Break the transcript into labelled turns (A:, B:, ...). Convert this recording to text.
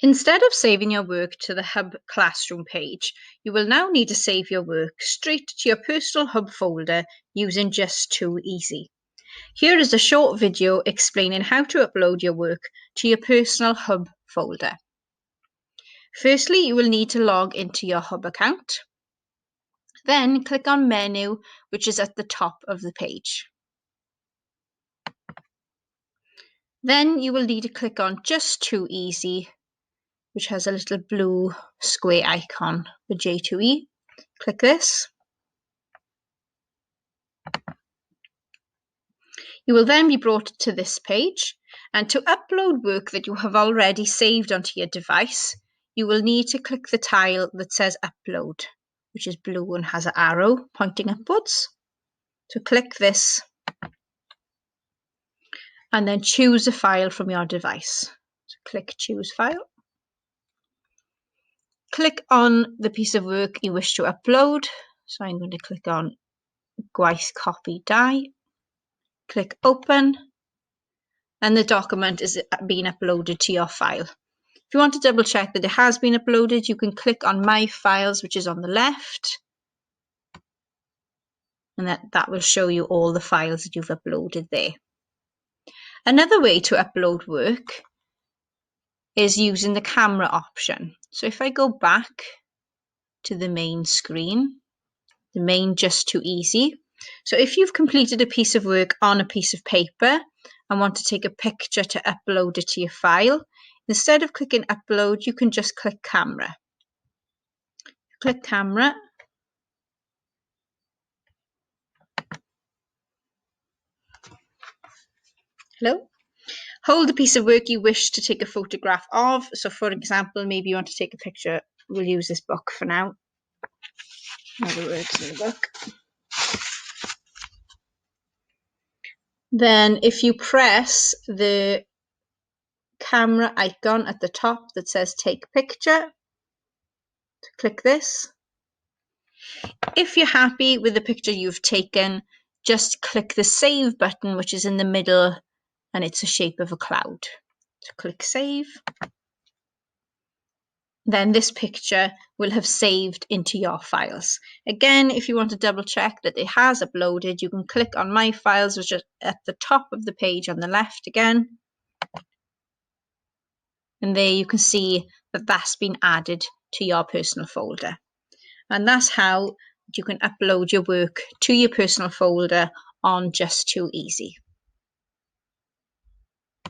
A: Instead of saving your work to the Hub Classroom page, you will now need to save your work straight to your personal Hub folder using J2e. Here is a short video explaining how to upload your work to your personal Hub folder. Firstly, you will need to log into your Hub account. Then click on Menu, which is at the top of the page. Then you will need to click on J2e, which has a little blue square icon for J2e. Click this. You will then be brought to this page, and to upload work that you have already saved onto your device, you will need to click the tile that says Upload, which is blue and has an arrow pointing upwards. So click this and then choose a file from your device. So click Choose File. Click on the piece of work you wish to upload. So I'm going to click on Gwaith Copy Die. Click Open, and the document is being uploaded to your file. If you want to double check that it has been uploaded, you can click on My Files, which is on the left, and that will show you all the files that you've uploaded there. Another way to upload work is using the camera option. So if I go back to the main screen, the main J2e. So if you've completed a piece of work on a piece of paper and want to take a picture to upload it to your file, instead of clicking Upload, you can just click Camera. Click Camera. Hello? Hold the piece of work you wish to take a photograph of. So for example, maybe you want to take a picture. We'll use this book for now. Other words in the book. Then if you press the camera icon at the top that says Take Picture, click this. If you're happy with the picture you've taken, just click the Save button, which is in the middle, and it's a shape of a cloud. So click Save. Then this picture will have saved into your files. Again, if you want to double check that it has uploaded, you can click on My Files, which is at the top of the page on the left again. And there you can see that that's been added to your personal folder. And that's how you can upload your work to your personal folder on J2e.